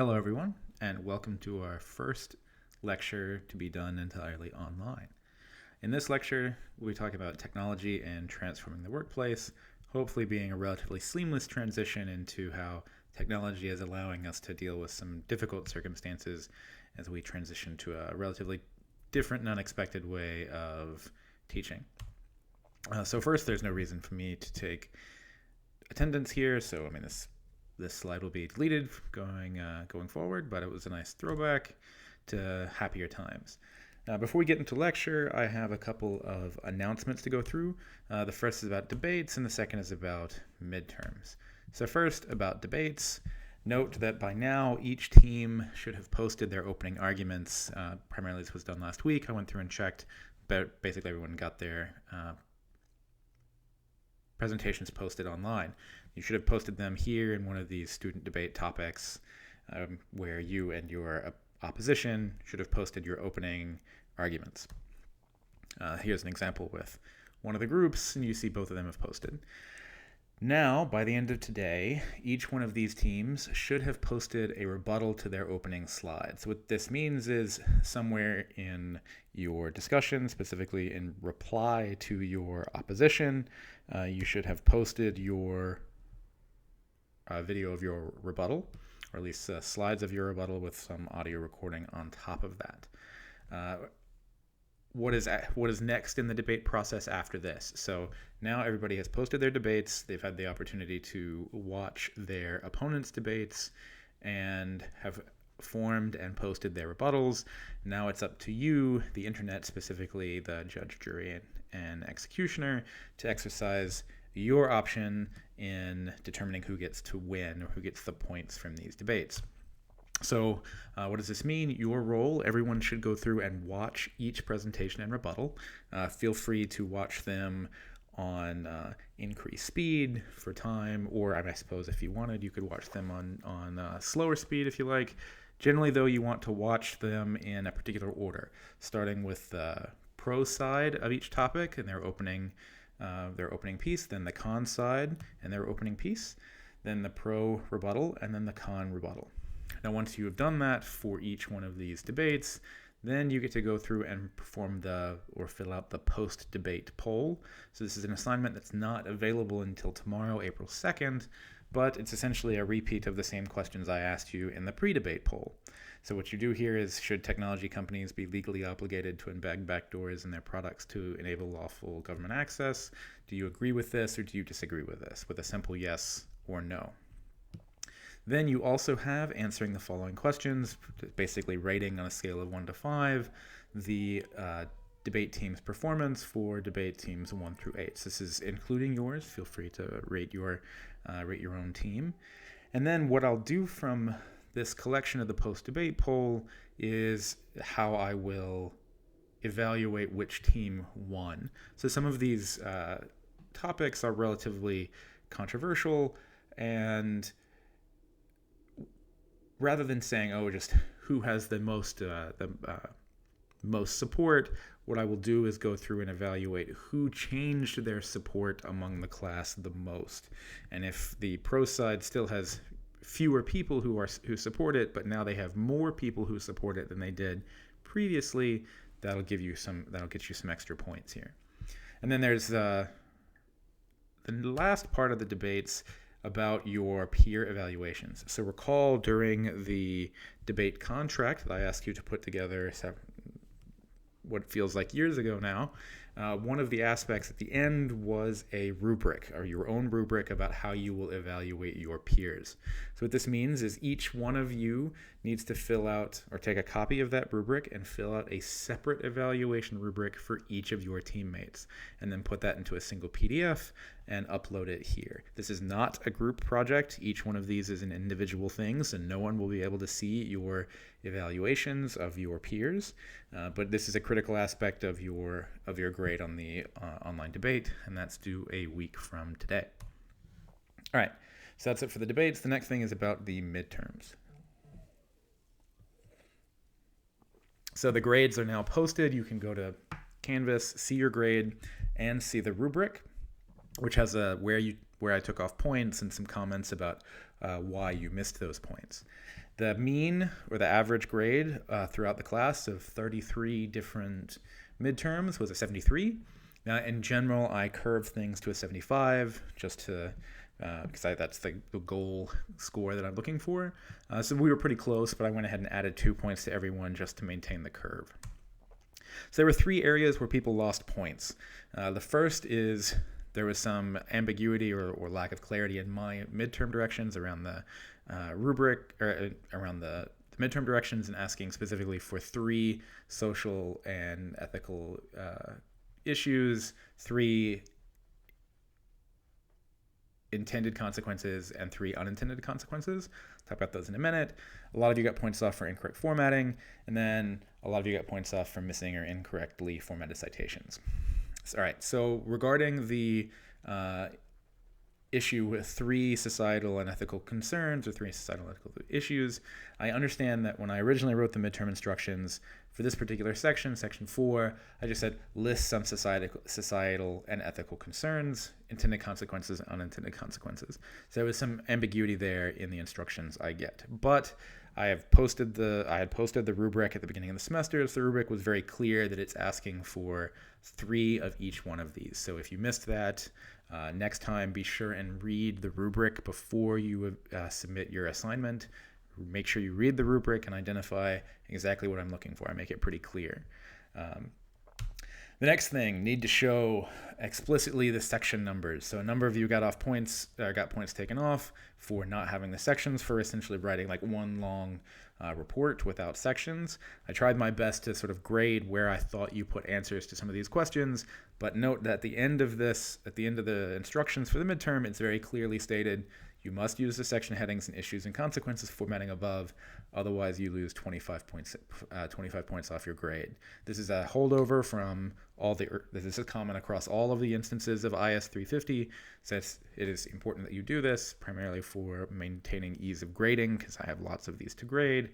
Hello, everyone, and welcome to our first lecture to be done entirely online. In this lecture, we talk about technology and transforming the workplace, hopefully being a relatively seamless transition into how technology is allowing us to deal with some difficult circumstances as we transition to a relatively different and unexpected way of teaching. So first, there's no reason for me to take attendance here, so this slide will be deleted going forward, but it was a nice throwback to happier times. Before we get into lecture, I have a couple of announcements to go through. The first is about debates, and the second is about midterms. So first, about debates. Note that by now, each team should have posted their opening arguments. Primarily, this was done last week. I went through and checked, but basically everyone got their presentations posted online. You should have posted them here in one of these student debate topics where you and your opposition should have posted your opening arguments. Here's an example with one of the groups, and you see both of them have posted. Now, by the end of today, each one of these teams should have posted a rebuttal to their opening slides. What this means is somewhere in your discussion, specifically in reply to your opposition, you should have posted your video of your rebuttal, or at least slides of your rebuttal with some audio recording on top of that. What is next in the debate process after this? So now everybody has posted their debates. They've had the opportunity to watch their opponents' debates and have formed and posted their rebuttals. Now it's up to you, the internet, specifically the judge, jury, and executioner, to exercise your option in determining who gets to win or who gets the points from these debates. So what does this mean? Your role, everyone should go through and watch each presentation and rebuttal. Feel free to watch them on increased speed for time, or I suppose if you wanted, you could watch them on slower speed if you like. Generally, though, you want to watch them in a particular order, starting with the pro side of each topic and their opening piece, then the con side and their opening piece, then the pro rebuttal, and then the con rebuttal. Now, once you have done that for each one of these debates, then you get to go through and perform or fill out the post-debate poll. So this is an assignment that's not available until tomorrow, April 2nd, but it's essentially a repeat of the same questions I asked you in the pre-debate poll. So what you do here is, should technology companies be legally obligated to embed backdoors in their products to enable lawful government access? Do you agree with this, or do you disagree with this? With a simple yes or no. Then you also have answering the following questions, basically rating on a scale of 1 to 5 the debate team's performance for debate teams 1 through 8. So this is including yours. Feel free to rate your own team. And then what I'll do from this collection of the post-debate poll is how I will evaluate which team won. So some of these topics are relatively controversial, and rather than saying, just who has the most support, what I will do is go through and evaluate who changed their support among the class the most. And if the pro side still has fewer people who support it, but now they have more people who support it than they did previously, that'll get you some extra points here. And then there's the last part of the debates about your peer evaluations. So recall during the debate contract that I asked you to put together what feels like years ago now, one of the aspects at the end was a rubric, or your own rubric, about how you will evaluate your peers. So what this means is each one of you needs to fill out or take a copy of that rubric and fill out a separate evaluation rubric for each of your teammates, and then put that into a single PDF and upload it here. This is not a group project. Each one of these is an individual thing, so no one will be able to see your evaluations of your peers, but this is a critical aspect of your grade on the online debate, and that's due a week from today. All right, so that's it for the debates. The next thing is about the midterms. So the grades are now posted. You can go to Canvas, see your grade, and see the rubric, which has where I took off points and some comments about why you missed those points. The mean or the average grade throughout the class of 33 different midterms was a 73. Now, in general, I curved things to a 75 just to because that's the goal score that I'm looking for. So we were pretty close, but I went ahead and added 2 points to everyone just to maintain the curve. So there were 3 areas where people lost points. The first is there was some ambiguity or lack of clarity in my midterm directions around the rubric, or around the midterm directions, and asking specifically for 3 social and ethical issues, 3 intended consequences, and 3 unintended consequences. Talk about those in a minute. A lot of you got points off for incorrect formatting, and then a lot of you got points off for missing or incorrectly formatted citations. All right, so regarding the issue with 3 societal and ethical concerns or 3 societal and ethical issues, I understand that when I originally wrote the midterm instructions for this particular section, section 4, I just said list some societal and ethical concerns, intended consequences and unintended consequences. So there was some ambiguity there in the instructions I get. But I had posted the rubric at the beginning of the semester. So the rubric was very clear that it's asking for 3 of each one of these. So if you missed that, next time be sure and read the rubric before you submit your assignment. Make sure you read the rubric and identify exactly what I'm looking for. I make it pretty clear. The next thing, need to show explicitly the section numbers. So a number of you got points taken off for not having the sections, for essentially writing like one long report without sections. I tried my best to sort of grade where I thought you put answers to some of these questions, but note that at the end of the instructions for the midterm, it's very clearly stated you must use the section headings and issues and consequences formatting above, otherwise you lose 25 points off your grade. This is a holdover from this is common across all of the instances of IS350, so it is important that you do this, primarily for maintaining ease of grading, because I have lots of these to grade,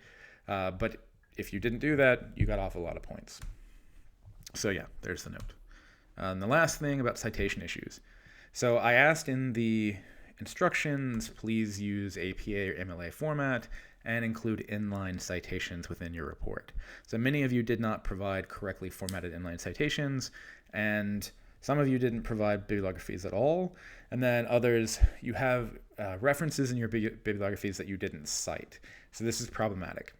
but if you didn't do that, you got off a lot of points. So yeah, there's the note. And the last thing about citation issues. So I asked in the instructions, please use APA or MLA format and include inline citations within your report. So many of you did not provide correctly formatted inline citations, and some of you didn't provide bibliographies at all, and then others, you have references in your bibliographies that you didn't cite. So this is problematic,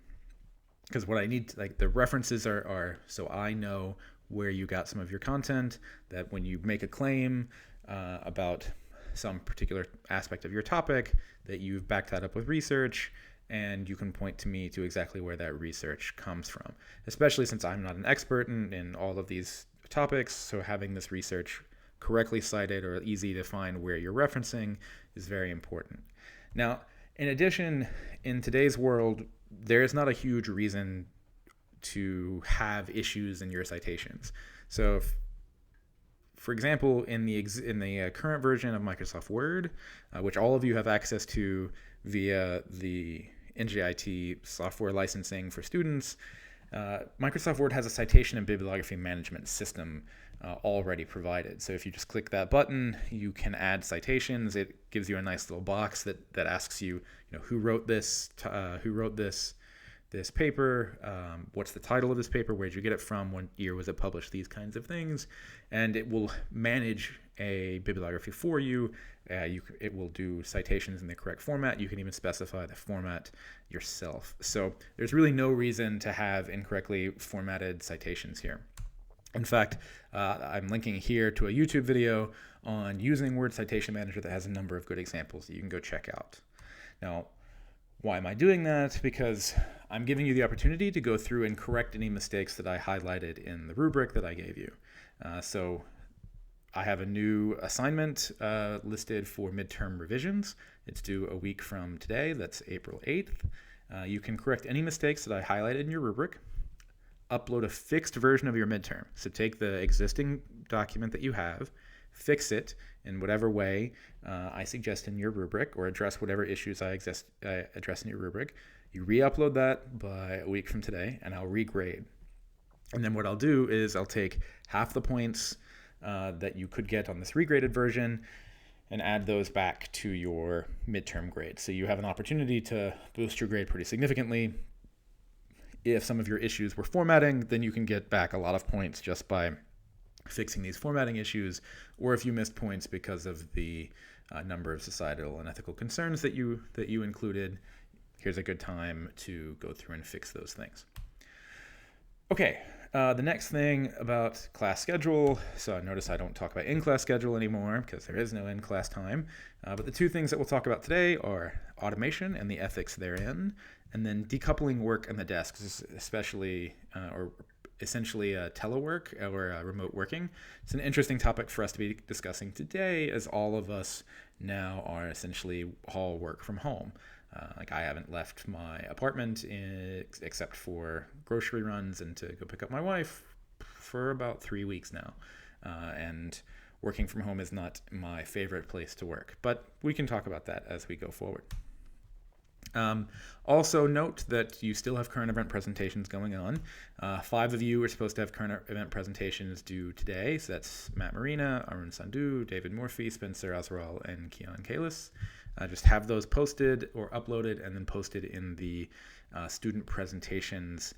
because what I need, the references are so I know where you got some of your content, that when you make a claim about some particular aspect of your topic, that you've backed that up with research, and you can point to me to exactly where that research comes from, especially since I'm not an expert in all of these topics. So having this research correctly cited or easy to find where you're referencing is very important. Now, in addition, in today's world, there is not a huge reason to have issues in your citations. So for example, in the current version of Microsoft Word, which all of you have access to via the NJIT software licensing for students, Microsoft Word has a citation and bibliography management system already provided. So if you just click that button, you can add citations. It gives you a nice little box that asks you, who wrote this paper, what's the title of this paper, where'd you get it from, what year was it published, these kinds of things, and it will manage a bibliography for you. It will do citations in the correct format. You can even specify the format yourself. So there's really no reason to have incorrectly formatted citations here. In fact, I'm linking here to a YouTube video on using Word Citation Manager that has a number of good examples that you can go check out. Now, why am I doing that? Because I'm giving you the opportunity to go through and correct any mistakes that I highlighted in the rubric that I gave you. So I have a new assignment listed for midterm revisions. It's due a week from today. That's April 8th. You can correct any mistakes that I highlighted in your rubric. Upload a fixed version of your midterm. So take the existing document that you have, fix it in whatever way I suggest in your rubric, or address whatever issues I address in your rubric. You re-upload that by a week from today, and I'll regrade. And then what I'll do is I'll take half the points that you could get on this regraded version, and add those back to your midterm grade. So you have an opportunity to boost your grade pretty significantly. If some of your issues were formatting, then you can get back a lot of points just by fixing these formatting issues, or if you missed points because of the number of societal and ethical concerns that you included, here's a good time to go through and fix those things. Okay, the next thing about class schedule. So notice I don't talk about in-class schedule anymore because there is no in-class time. But the two things that we'll talk about today are automation and the ethics therein, and then decoupling work and the desk, especially or essentially telework or remote working. It's an interesting topic for us to be discussing today, as all of us now are essentially all work from home. Like I haven't left my apartment except for grocery runs and to go pick up my wife for about 3 weeks now. And working from home is not my favorite place to work, but we can talk about that as we go forward. Also note that you still have current event presentations going on. 5 of you are supposed to have current event presentations due today. So that's Matt Marina, Arun Sandhu, David Morphy, Spencer Azrael, and Keon Kalis. Just have those posted or uploaded and then posted in the student presentations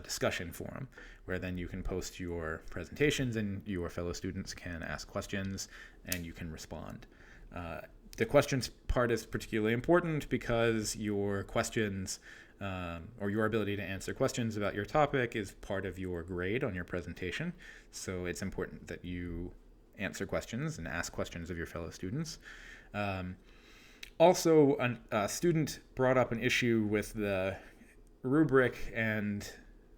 discussion forum, where then you can post your presentations and your fellow students can ask questions and you can respond. The questions part is particularly important because your questions or your ability to answer questions about your topic is part of your grade on your presentation. So it's important that you answer questions and ask questions of your fellow students. Also, a student brought up an issue with the rubric and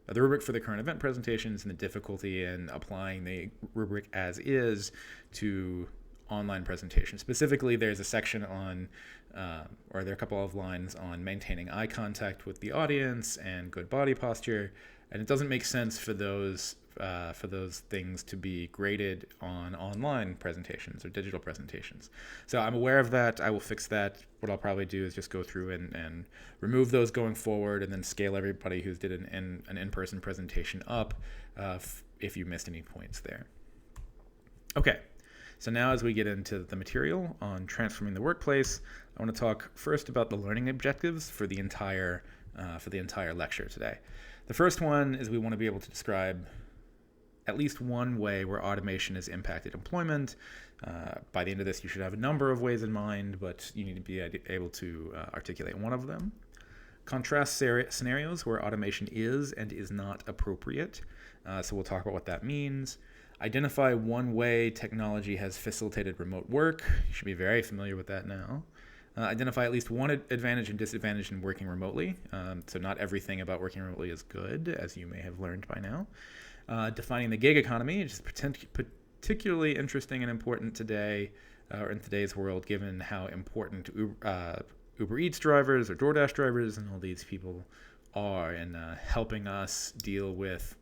the rubric for the current event presentations and the difficulty in applying the rubric as is to online presentation. Specifically, there's a section on, or there are a couple of lines on maintaining eye contact with the audience and good body posture, and it doesn't make sense for those things to be graded on online presentations or digital presentations. So I'm aware of that. I will fix that. What I'll probably do is just go through and remove those going forward, and then scale everybody who's did an in-person presentation up if you missed any points there. Okay. So now as we get into the material on transforming the workplace, I want to talk first about the learning objectives for the entire lecture today. The first one is we want to be able to describe at least one way where automation has impacted employment. By the end of this, you should have a number of ways in mind, but you need to be able to articulate one of them. Contrast scenarios where automation is and is not appropriate. So we'll talk about what that means. Identify one way technology has facilitated remote work. You should be very familiar with that now. Identify at least one advantage and disadvantage in working remotely. So not everything about working remotely is good, as you may have learned by now. Defining the gig economy, which is particularly interesting and important today, or in today's world, given how important Uber Eats drivers or DoorDash drivers and all these people are in helping us deal with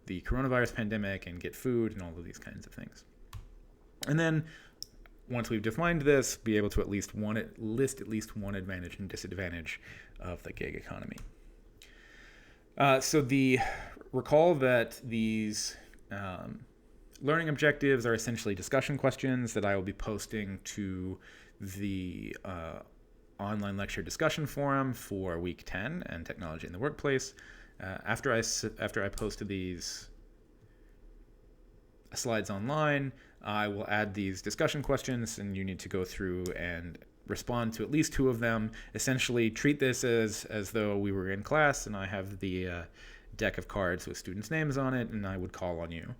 the coronavirus pandemic and get food and all of these kinds of things. And then once we've defined this, be able to list at least one advantage and disadvantage of the gig economy. Recall that these learning objectives are essentially discussion questions that I will be posting to the online lecture discussion forum for Week 10 and Technology in the Workplace. After I posted these slides online, I will add these discussion questions, and you need to go through and respond to at least 2 of them. Essentially, treat this as though we were in class, and I have the deck of cards with students' names on it, and I would call on you.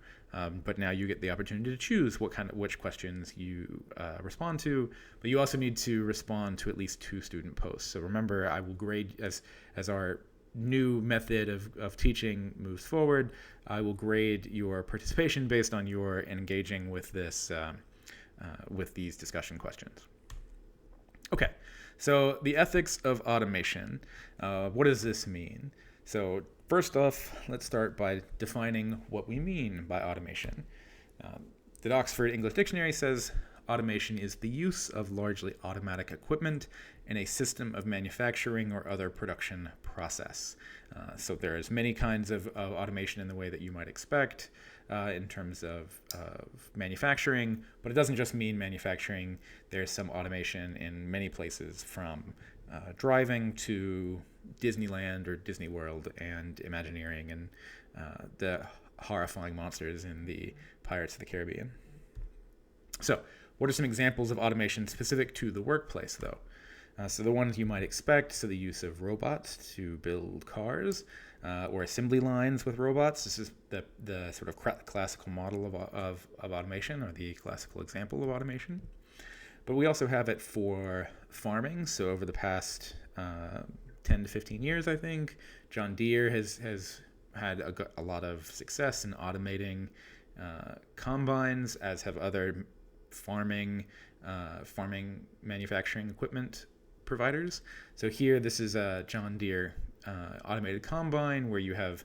But now you get the opportunity to choose which questions you respond to. But you also need to respond to at least 2 student posts. So remember, I will grade as our new method of teaching moves forward. I will grade your participation based on your engaging with this with these discussion questions. Okay, so the ethics of automation. What does this mean? So first off, let's start by defining what we mean by automation. The Oxford English Dictionary says automation is the use of largely automatic equipment in a system of manufacturing or other production process. So there's many kinds of automation in the way that you might expect in terms of manufacturing, but it doesn't just mean manufacturing. There's some automation in many places, from driving to Disneyland or Disney World and Imagineering and the horrifying monsters in the Pirates of the Caribbean. So, what are some examples of automation specific to the workplace, though? So the ones you might expect, so the use of robots to build cars, or assembly lines with robots. This is the sort of classical model of automation, or the classical example of automation. But we also have it for farming. So over the past 10 to 15 years, I think, John Deere has had a lot of success in automating combines, as have other farming manufacturing equipment providers. So here, this is a John Deere automated combine, where you have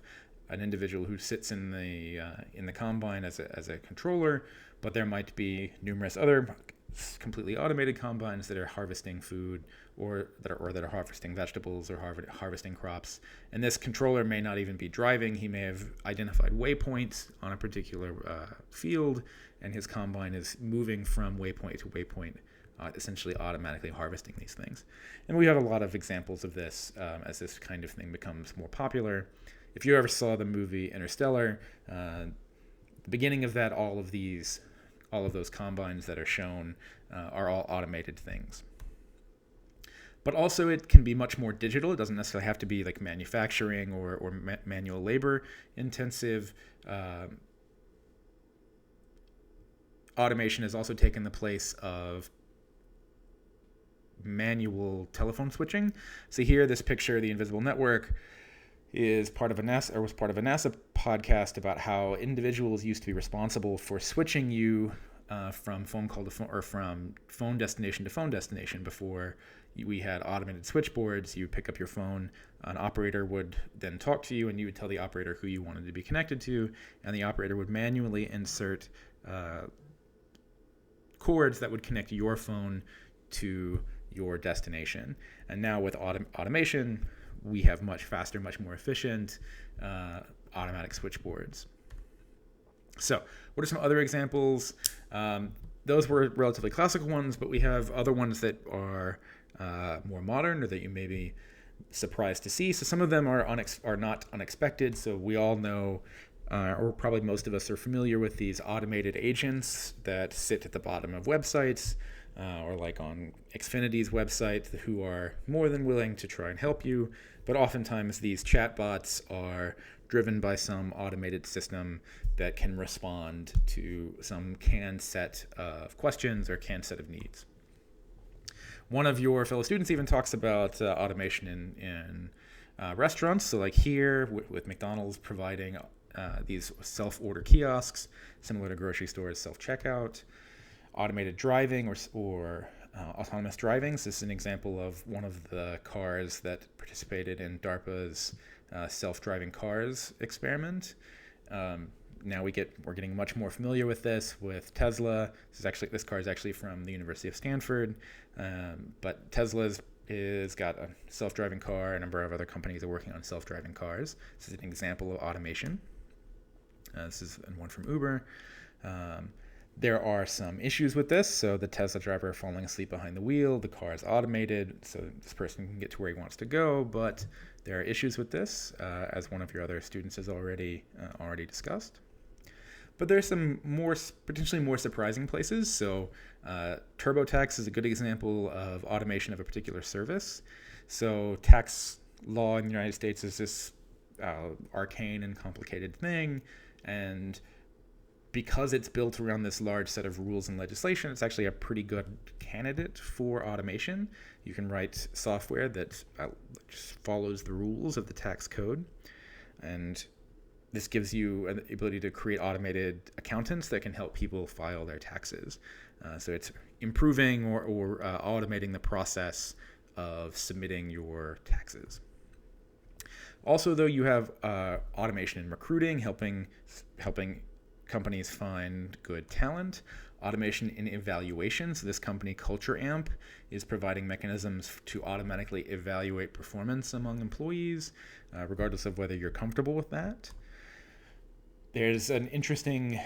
an individual who sits in the combine as a controller, but there might be numerous other completely automated combines that are harvesting food, or that are harvesting vegetables, or harvesting crops. And this controller may not even be driving. He may have identified waypoints on a particular field, and his combine is moving from waypoint to waypoint, essentially automatically harvesting these things. And we have a lot of examples of this as this kind of thing becomes more popular. If you ever saw the movie Interstellar, the beginning of that, all of those combines that are shown are all automated things. But also, it can be much more digital. It doesn't necessarily have to be like manufacturing or manual labor intensive. Automation has also taken the place of manual telephone switching. So here, this picture, the Invisible Network, was part of a NASA podcast about how individuals used to be responsible for switching you from phone call to phone, or from phone destination to phone destination. Before we had automated switchboards, you would pick up your phone, an operator would then talk to you, and you would tell the operator who you wanted to be connected to, and the operator would manually insert cords that would connect your phone to your destination. And now with automation, we have much faster, much more efficient automatic switchboards. So what are some other examples? Those were relatively classical ones, but we have other ones that are more modern, or that you may be surprised to see. So some of them are not unexpected. So we all know, or probably most of us are familiar with these automated agents that sit at the bottom of websites, or like on Xfinity's website, who are more than willing to try and help you. But oftentimes these chatbots are driven by some automated system that can respond to some canned set of questions or canned set of needs. One of your fellow students even talks about automation in restaurants. So like here with McDonald's providing these self-order kiosks, similar to grocery stores self-checkout. Automated driving or autonomous driving. So this is an example of one of the cars that participated in DARPA's self-driving cars experiment. Now we're getting much more familiar with this with Tesla. This car is actually from the University of Stanford, but Tesla's got a self-driving car. A number of other companies are working on self-driving cars. This is an example of automation. This is one from Uber. There are some issues with this. So the Tesla driver falling asleep behind the wheel, the car is automated, so this person can get to where he wants to go, but there are issues with this, as one of your other students has already discussed. But there's some potentially more surprising places. So TurboTax is a good example of automation of a particular service. So tax law in the United States is this arcane and complicated thing, and because it's built around this large set of rules and legislation, it's actually a pretty good candidate for automation. You can write software that just follows the rules of the tax code, and this gives you an ability to create automated accountants that can help people file their taxes. So it's improving or automating the process of submitting your taxes. Also, though, you have automation in recruiting, helping companies find good talent. automation in evaluation. So this company, Culture Amp, is providing mechanisms to automatically evaluate performance among employees, regardless of whether you're comfortable with that. There's an interesting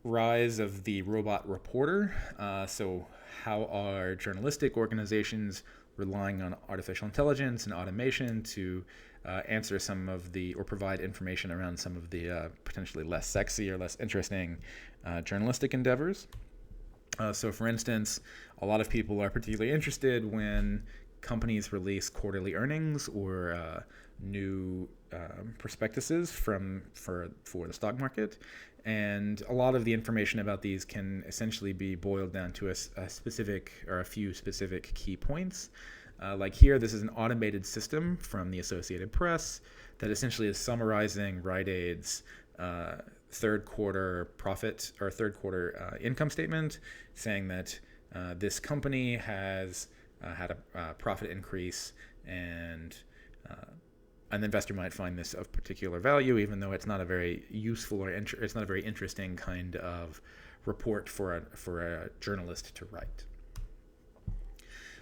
rise of the robot reporter. So how are journalistic organizations relying on artificial intelligence and automation to answer some of the, or provide information around some of the potentially less sexy or less interesting journalistic endeavors? So for instance, a lot of people are particularly interested when companies release quarterly earnings or new prospectuses for the stock market. And a lot of the information about these can essentially be boiled down to a specific or a few specific key points. Like here, this is an automated system from the Associated Press that essentially is summarizing Rite Aid's third quarter profit or third quarter income statement, saying that this company has had a profit increase, and an investor might find this of particular value, even though it's not a very useful or it's not a very interesting kind of report for a journalist to write.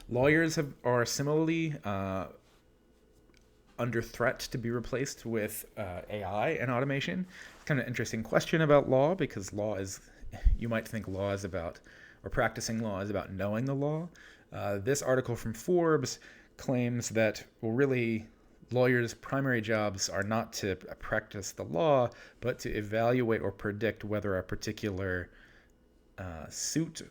Lawyers are similarly under threat to be replaced with AI and automation. It's kind of an interesting question about law, because law is, you might think law is about, or practicing law is about knowing the law. This article from Forbes claims that, well, really, lawyers' primary jobs are not to practice the law, but to evaluate or predict whether a particular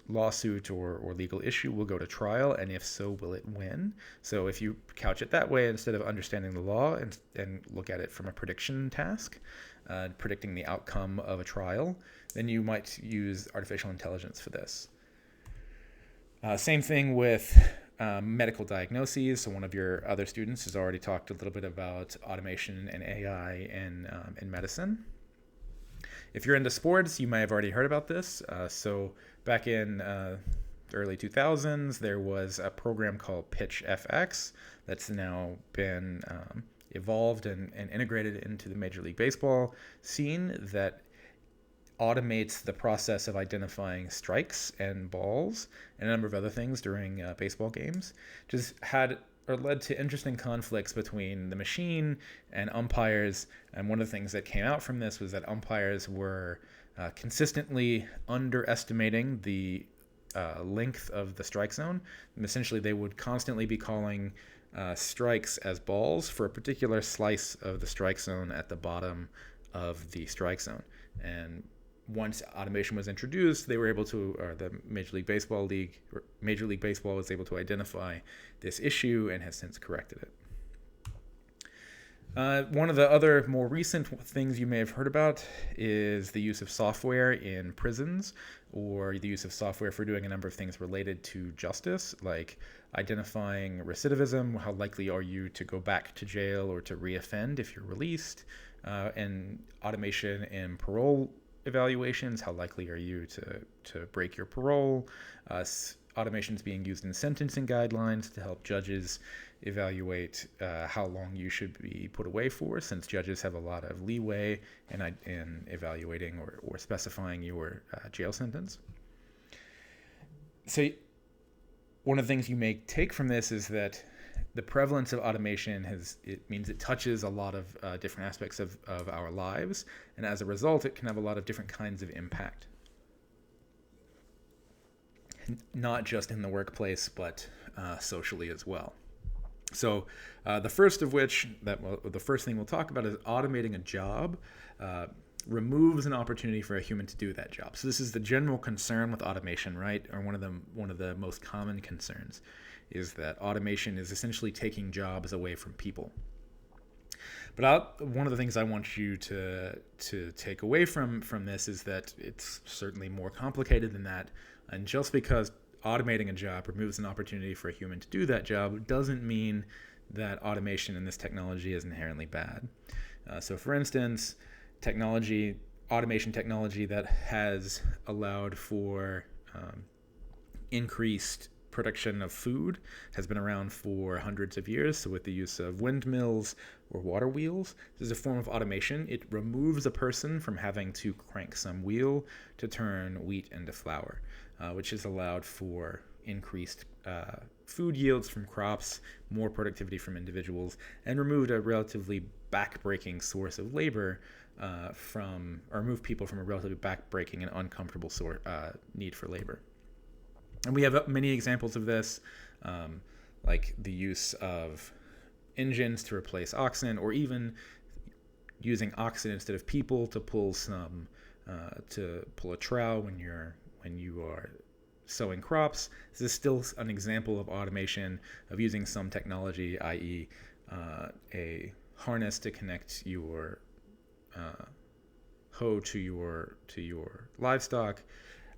lawsuit, or legal issue will go to trial, and if so, will it win? So if you couch it that way, instead of understanding the law and look at it from a prediction task, predicting the outcome of a trial, then you might use artificial intelligence for this. Same thing with medical diagnoses. So one of your other students has already talked a little bit about automation and AI in medicine. If you're into sports, you may have already heard about this. So back in the early 2000s, there was a program called Pitch FX that's now been evolved and integrated into the Major League Baseball scene that automates the process of identifying strikes and balls and a number of other things during baseball games. Just led to interesting conflicts between the machine and umpires. And one of the things that came out from this was that umpires were consistently underestimating the length of the strike zone. And essentially, they would constantly be calling strikes as balls for a particular slice of the strike zone at the bottom of the strike zone. And once automation was introduced, they were able to, or the Major League Baseball was able to identify this issue and has since corrected it. One of the other more recent things you may have heard about is the use of software in prisons, or the use of software for doing a number of things related to justice, like identifying recidivism, how likely are you to go back to jail or to reoffend if you're released, and automation in parole evaluations, how likely are you to break your parole. Automation is being used in sentencing guidelines to help judges evaluate how long you should be put away for, since judges have a lot of leeway in evaluating or specifying your jail sentence. So one of the things you may take from this is that the prevalence of automation means it touches a lot of different aspects of our lives, and as a result, it can have a lot of different kinds of impact. Not just in the workplace, but socially as well. So the first thing we'll talk about is automating a job removes an opportunity for a human to do that job. So this is the general concern with automation, right? Or one of the most common concerns is that automation is essentially taking jobs away from people. But one of the things I want you to take away from this is that it's certainly more complicated than that. And just because automating a job removes an opportunity for a human to do that job doesn't mean that automation in this technology is inherently bad. So for instance, automation technology that has allowed for increased production of food has been around for hundreds of years. So with the use of windmills or water wheels, this is a form of automation. It removes a person from having to crank some wheel to turn wheat into flour. which has allowed for increased food yields from crops, more productivity from individuals, and removed a relatively backbreaking source of labor or remove people from a relatively backbreaking and uncomfortable need for labor. And we have many examples of this, like the use of engines to replace oxen, or even using oxen instead of people to pull a trowel when you are sowing crops. This is still an example of automation, of using some technology, i.e. A harness to connect your hoe to your livestock.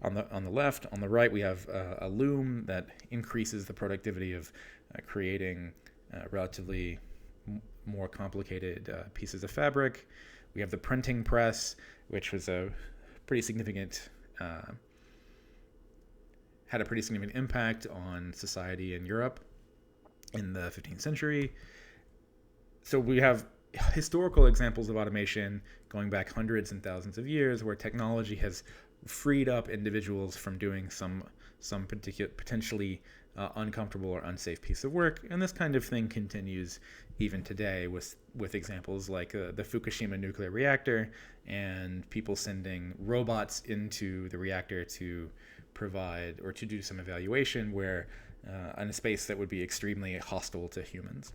On the left, on the right, we have a loom that increases the productivity of creating relatively more complicated pieces of fabric. We have the printing press, which was a pretty significant had a pretty significant impact on society in Europe in the 15th century. So we have historical examples of automation going back hundreds and thousands of years, where technology has freed up individuals from doing some particular potentially uncomfortable or unsafe piece of work. And this kind of thing continues even today with examples like the Fukushima nuclear reactor, and people sending robots into the reactor to provide or to do some evaluation where in a space that would be extremely hostile to humans.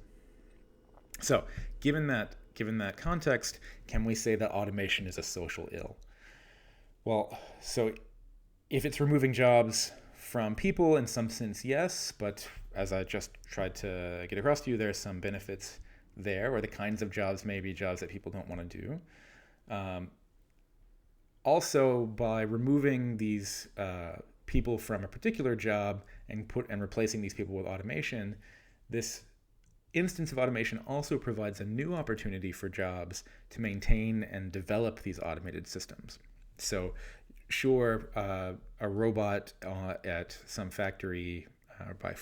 So given that context, can we say that automation is a social ill? Well, so if it's removing jobs from people, in some sense, yes, but as I just tried to get across to you, there's some benefits there, or the kinds of jobs may be jobs that people don't want to do. Also, by removing these people from a particular job and replacing these people with automation, this instance of automation also provides a new opportunity for jobs to maintain and develop these automated systems. So sure, a robot at some factory by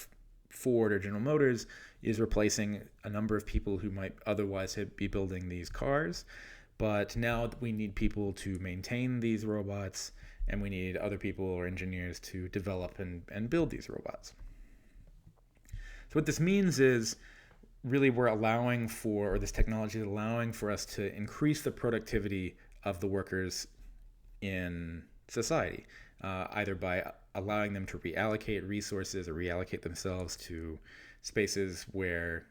Ford or General Motors is replacing a number of people who might otherwise be building these cars, but now we need people to maintain these robots, and we need other people or engineers to develop and build these robots. So what this means is really we're allowing for, or this technology is allowing for us to increase the productivity of the workers in society, either by allowing them to reallocate resources or reallocate themselves to spaces where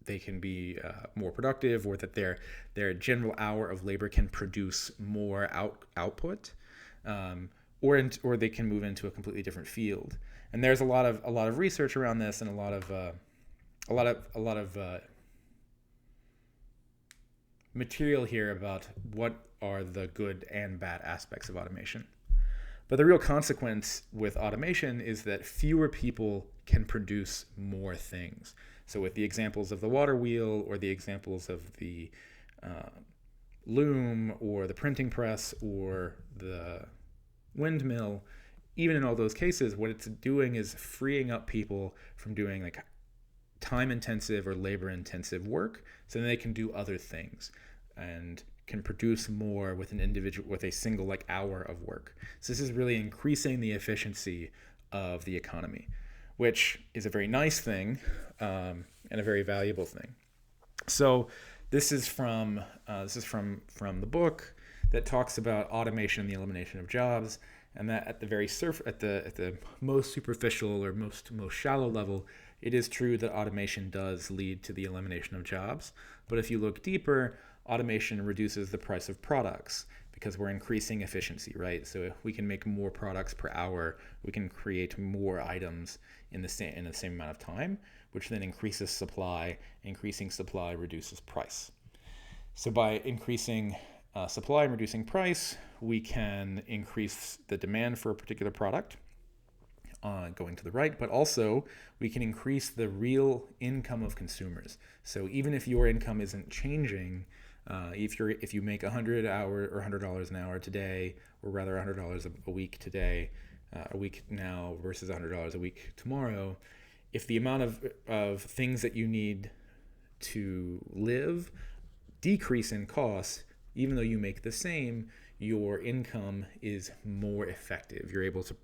they can be more productive, or that their general hour of labor can produce more output, or they can move into a completely different field. And there's a lot of research around this, and a lot of material here about what are the good and bad aspects of automation. But the real consequence with automation is that fewer people can produce more things. So with the examples of the water wheel, or the examples of the loom, or the printing press, or the windmill, even in all those cases, what it's doing is freeing up people from doing like time-intensive or labor-intensive work, so then they can do other things and can produce more with a single like hour of work. So this is really increasing the efficiency of the economy, which is a very nice thing and a very valuable thing. So this is from the book that talks about automation and the elimination of jobs, and that at the most superficial or most shallow level, it is true that automation does lead to the elimination of jobs. But if you look deeper, automation reduces the price of products because we're increasing efficiency, right? So if we can make more products per hour, we can create more items in the same amount of time, which then increases supply. Increasing supply reduces price. So by increasing supply and reducing price, we can increase the demand for a particular product, going to the right, but also we can increase the real income of consumers. So even if your income isn't changing, if you make $100 an hour today, or rather $100 a week today, a week now versus $100 a week tomorrow, if the amount of things that you need to live decrease in cost, even though you make the same, your income is more effective. You're able to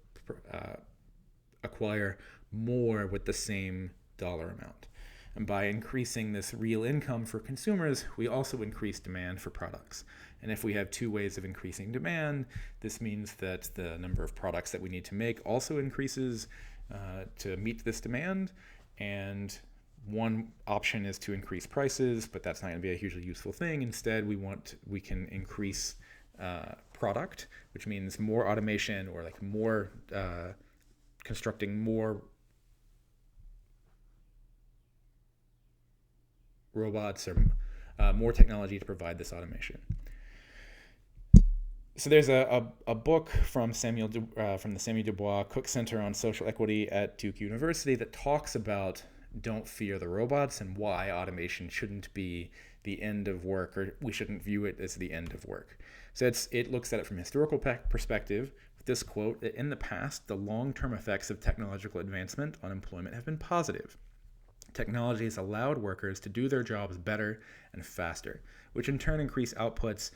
acquire more with the same dollar amount. And by increasing this real income for consumers, we also increase demand for products. And if we have two ways of increasing demand, this means that the number of products that we need to make also increases to meet this demand. And one option is to increase prices, but that's not going to be a hugely useful thing. Instead, we can increase product, which means more automation, or like more constructing more robots, or more technology to provide this automation. So there's a book from the Samuel Dubois Cook Center on Social Equity at Duke University that talks about Don't Fear the Robots and why automation shouldn't be the end of work, or we shouldn't view it as the end of work. So it looks at it from a historical perspective with this quote, that in the past, the long-term effects of technological advancement on employment have been positive. Technology has allowed workers to do their jobs better and faster, which in turn increase outputs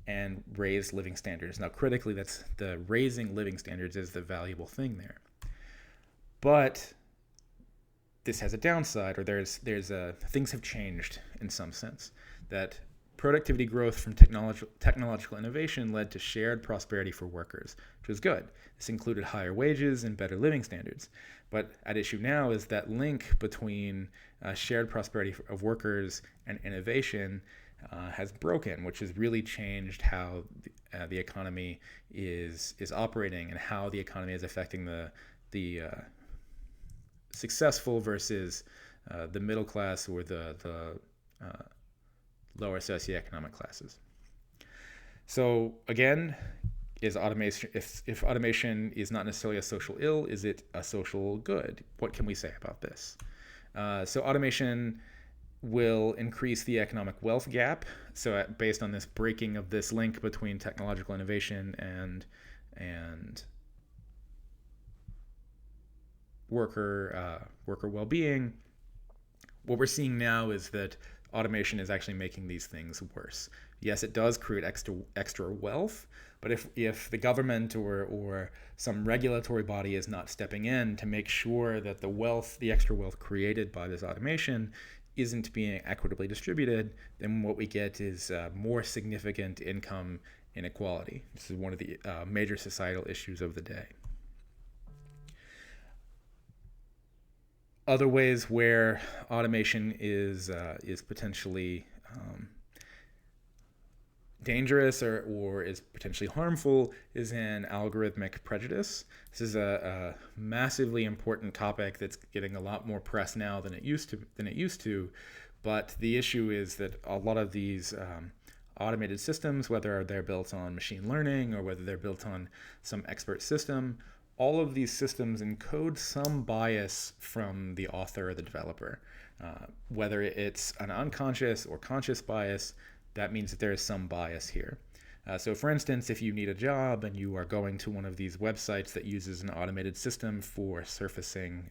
and raise living standards. Now, critically, that's the raising living standards is the valuable thing there. But this has a downside, or things have changed in some sense. That productivity growth from technological innovation led to shared prosperity for workers, which was good. This included higher wages and better living standards. But at issue now is that link between shared prosperity of workers and innovation has broken, which has really changed how the economy is operating, and how the economy is affecting the successful versus the middle class, or the lower socioeconomic classes. So again, is automation, if automation is not necessarily a social ill, is it a social good? What can we say about this? So automation will increase the economic wealth gap. So based on this breaking of this link between technological innovation and worker well-being, what we're seeing now is that automation is actually making these things worse. Yes, it does create extra wealth, but if the government or some regulatory body is not stepping in to make sure that the extra wealth created by this automation isn't being equitably distributed, then what we get is more significant income inequality. This is one of the major societal issues of the day. Other ways where automation is potentially dangerous or is potentially harmful is in algorithmic prejudice. This is a massively important topic that's getting a lot more press now than it used to. But the issue is that a lot of these automated systems, whether they're built on machine learning or whether they're built on some expert system, all of these systems encode some bias from the author or the developer. Whether it's an unconscious or conscious bias, that means that there is some bias here. So for instance, if you need a job and you are going to one of these websites that uses an automated system for surfacing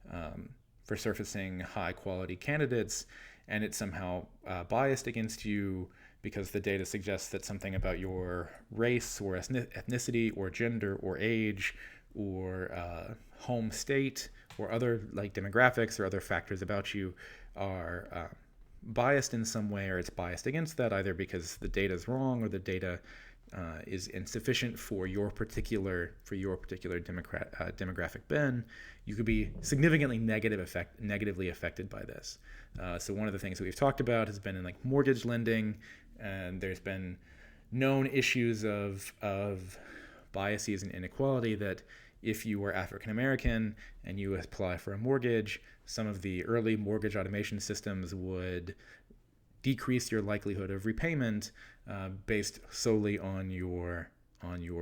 high quality candidates, and it's somehow biased against you because the data suggests that something about your race or ethnicity or gender or age or home state or other like demographics or other factors about you are biased in some way, or it's biased against that, either because the data is wrong or the data is insufficient for your particular demographic bin, you could be significantly negatively affected by this. So one of the things that we've talked about has been in like mortgage lending, and there's been known issues of biases and inequality that if you were African American and you apply for a mortgage, some of the early mortgage automation systems would decrease your likelihood of repayment based solely on your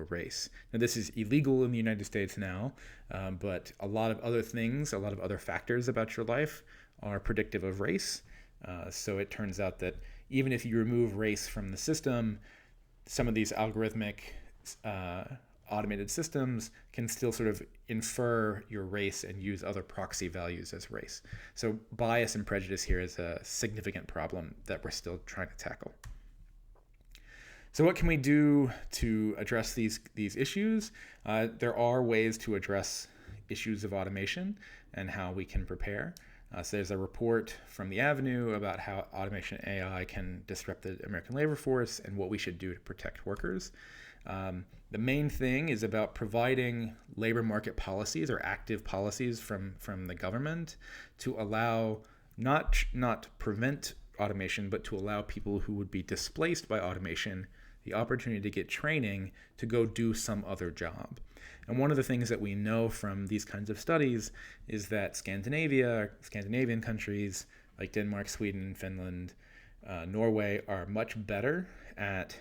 race. Now, this is illegal in the United States now, but a lot of other factors about your life are predictive of race. So it turns out that even if you remove race from the system, some of these algorithmic automated systems can still sort of infer your race and use other proxy values as race. So bias and prejudice here is a significant problem that we're still trying to tackle. So what can we do to address these issues? There are ways to address issues of automation and how we can prepare. So there's a report from the Avenue about how automation and AI can disrupt the American labor force and what we should do to protect workers. The main thing is about providing labor market policies or active policies from the government to allow, not prevent automation, but to allow people who would be displaced by automation the opportunity to get training to go do some other job. And one of the things that we know from these kinds of studies is that Scandinavian countries like Denmark, Sweden, Finland, Norway are much better at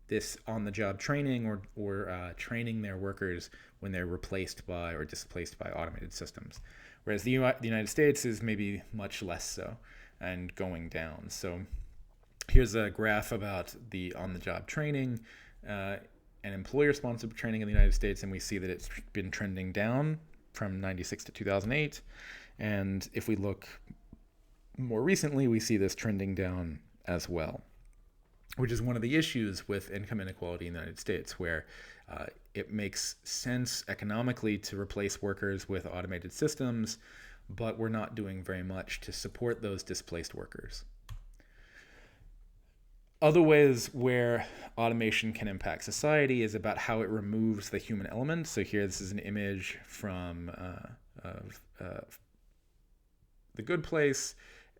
this on-the-job training or training their workers when they're replaced by or displaced by automated systems. Whereas the United States is maybe much less so and going down. So here's a graph about the on-the-job training and employer-sponsored training in the United States, and we see that it's been trending down from 96 to 2008. And if we look more recently, we see this trending down as well, which is one of the issues with income inequality in the United States, where it makes sense economically to replace workers with automated systems, but we're not doing very much to support those displaced workers. Other ways where automation can impact society is about how it removes the human element. So here, this is an image from The Good Place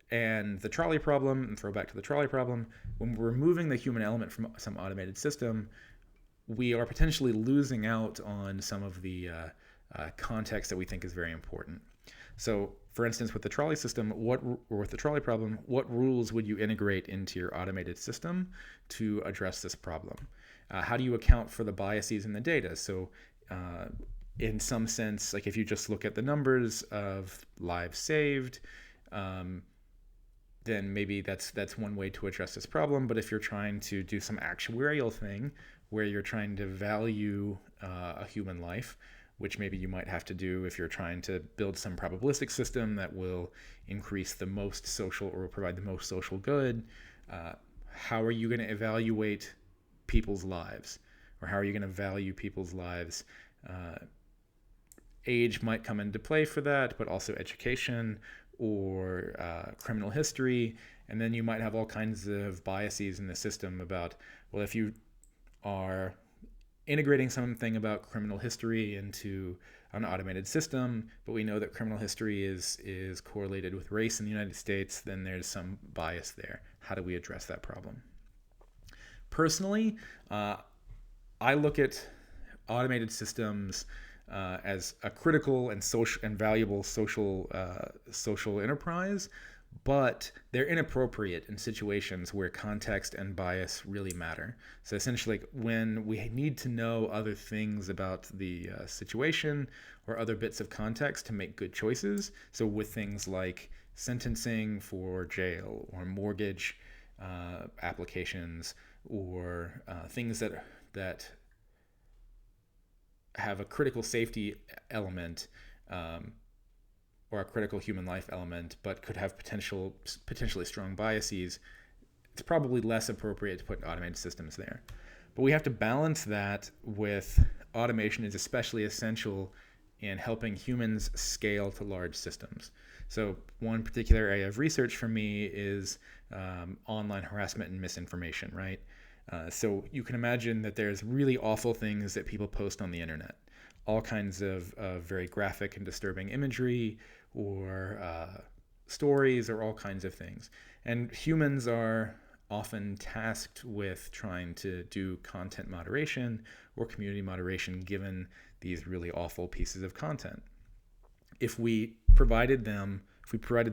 and the trolley problem, and throw back to the trolley problem. When we're removing the human element from some automated system, we are potentially losing out on some of the context that we think is very important. So, for instance, with the trolley system, with the trolley problem, what rules would you integrate into your automated system to address this problem? How do you account for the biases in the data? So, in some sense, like if you just look at the numbers of lives saved, then maybe that's one way to address this problem. But if you're trying to do some actuarial thing where you're trying to value a human life, which maybe you might have to do if you're trying to build some probabilistic system that will increase the most social or provide the most social good, how are you going to evaluate people's lives? Or how are you going to value people's lives? Age might come into play for that, but also education or criminal history. And then you might have all kinds of biases in the system about, well, if you are integrating something about criminal history into an automated system, but we know that criminal history is correlated with race in the United States, then there's some bias there. How do we address that problem? Personally, I look at automated systems as a critical and social and valuable social enterprise, but they're inappropriate in situations where context and bias really matter. So essentially, when we need to know other things about the situation or other bits of context to make good choices, so with things like sentencing for jail or mortgage applications or things that have a critical safety element or a critical human life element, but could have potentially strong biases, it's probably less appropriate to put automated systems there. But we have to balance that with automation is especially essential in helping humans scale to large systems. So one particular area of research for me is online harassment and misinformation, right? So you can imagine that there's really awful things that people post on the internet, all kinds of very graphic and disturbing imagery or stories or all kinds of things. And humans are often tasked with trying to do content moderation or community moderation given these really awful pieces of content. If we provided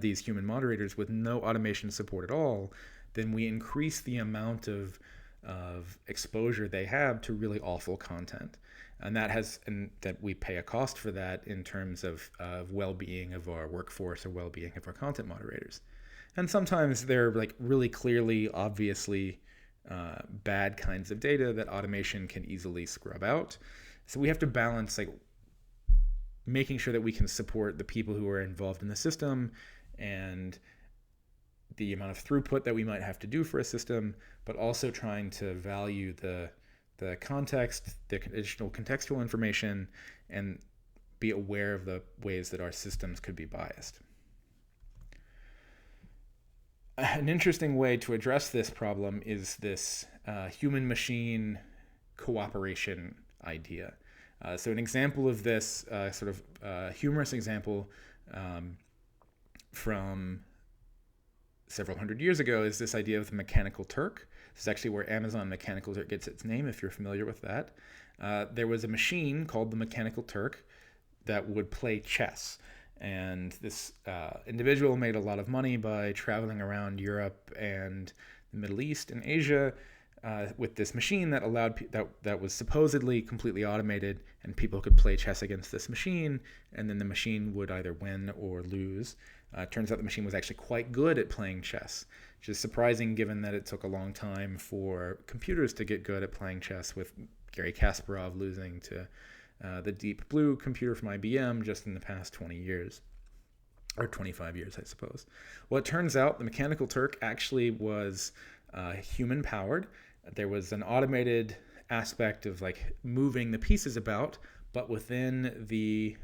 these human moderators with no automation support at all, then we increase the amount of exposure they have to really awful content. And that we pay a cost for that in terms of well-being of our workforce or well-being of our content moderators. And sometimes they're like really clearly, obviously bad kinds of data that automation can easily scrub out. So we have to balance like making sure that we can support the people who are involved in the system and the amount of throughput that we might have to do for a system, but also trying to value the context, the additional contextual information, and be aware of the ways that our systems could be biased. An interesting way to address this problem is this human-machine cooperation idea. So an example of this sort of humorous example from several hundred years ago is this idea of the Mechanical Turk. This is actually where Amazon Mechanical Turk gets its name, if you're familiar with that. There was a machine called the Mechanical Turk that would play chess. And this individual made a lot of money by traveling around Europe and the Middle East and Asia with this machine that allowed that was supposedly completely automated, and people could play chess against this machine, and then the machine would either win or lose. Turns out the machine was actually quite good at playing chess, which is surprising given that it took a long time for computers to get good at playing chess, with Garry Kasparov losing to the Deep Blue computer from IBM just in the past 20 years, or 25 years, I suppose. Well, it turns out the Mechanical Turk actually was human-powered. There was an automated aspect of like moving the pieces about, but within the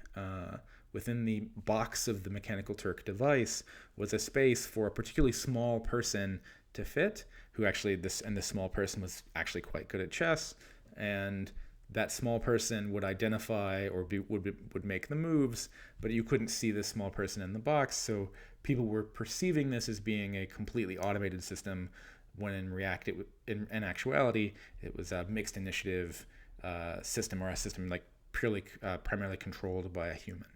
box of the Mechanical Turk device was a space for a particularly small person to fit, who actually this small person was actually quite good at chess, and that small person would identify or would make the moves, but you couldn't see this small person in the box, so people were perceiving this as being a completely automated system, when in actuality it was a mixed initiative system, or a system like primarily controlled by a human.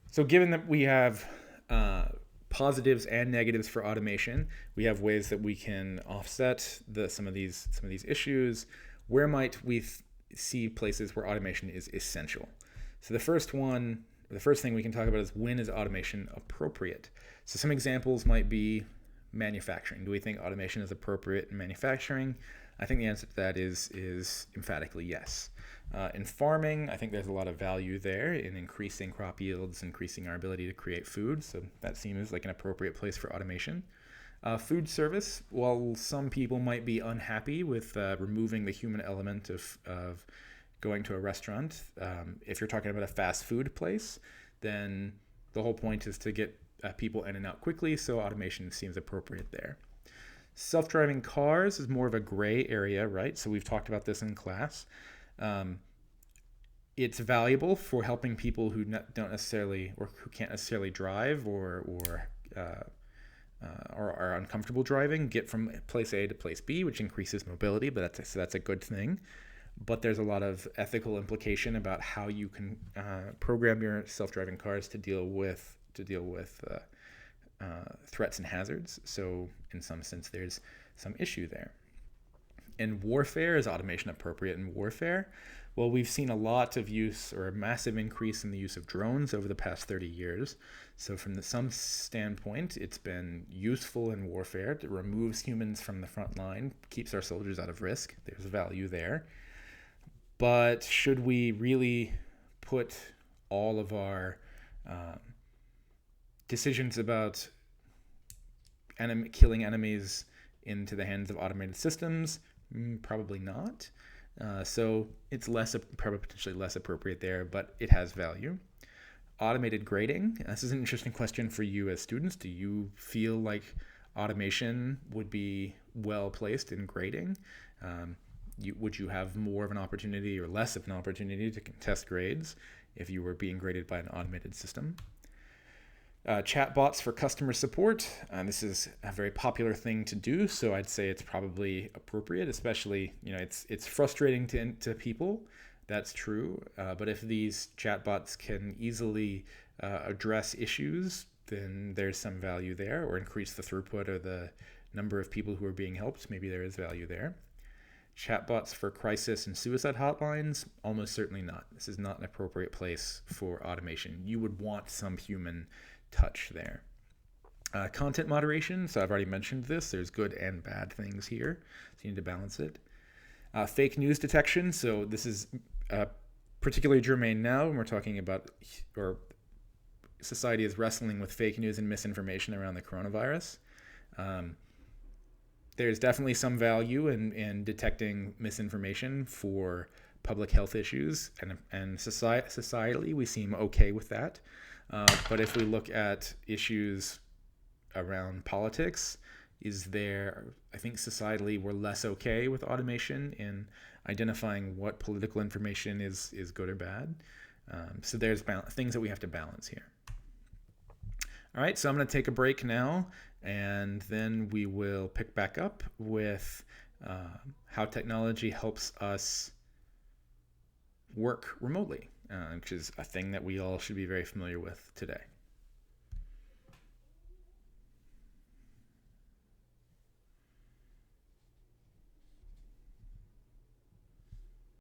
So given that we have positives and negatives for automation, we have ways that we can offset some of these issues. Where might we see places where automation is essential? So the first thing we can talk about is, when is automation appropriate? So some examples might be manufacturing. Do we think automation is appropriate in manufacturing? I think the answer to that is emphatically yes. In farming, I think there's a lot of value there in increasing crop yields, increasing our ability to create food. So that seems like an appropriate place for automation. Food service, while some people might be unhappy with removing the human element of going to a restaurant, if you're talking about a fast food place, then the whole point is to get people in and out quickly, so automation seems appropriate there. Self-driving cars is more of a gray area, right? So we've talked about this in class. It's valuable for helping people who don't necessarily, or who can't necessarily drive, or are uncomfortable driving, get from place A to place B, which increases mobility, but that's a good thing. But there's a lot of ethical implication about how you can program your self-driving cars to deal with threats and hazards. So in some sense, there's some issue there. In warfare, is automation appropriate in warfare? Well, we've seen a lot of use, or a massive increase in the use of drones over the past 30 years. So from some standpoint, it's been useful in warfare. It removes humans from the front line, keeps our soldiers out of risk. There's value there. But should we really put all of our decisions about killing enemies into the hands of automated systems? Probably not. So it's potentially less appropriate there, but it has value. Automated grading. This is an interesting question for you as students. Do you feel like automation would be well placed in grading? Would you have more of an opportunity or less of an opportunity to contest grades if you were being graded by an automated system? Chatbots for customer support. This is a very popular thing to do, so I'd say it's probably appropriate, especially, it's frustrating to people. That's true. But if these chatbots can easily address issues, then there's some value there, or increase the throughput or the number of people who are being helped. Maybe there is value there. Chatbots for crisis and suicide hotlines, almost certainly not. This is not an appropriate place for automation. You would want some human touch there. Content moderation, so I've already mentioned this. There's good and bad things here, so you need to balance it. Fake news detection, so this is particularly germane now when we're talking about, or society is wrestling with fake news and misinformation around the coronavirus. There's definitely some value in detecting misinformation for public health issues, and societally we seem okay with that. But if we look at issues around politics, I think societally we're less okay with automation in identifying what political information is good or bad. So there's things that we have to balance here. All right, so I'm going to take a break now, and then we will pick back up with how technology helps us work remotely, which is a thing that we all should be very familiar with today.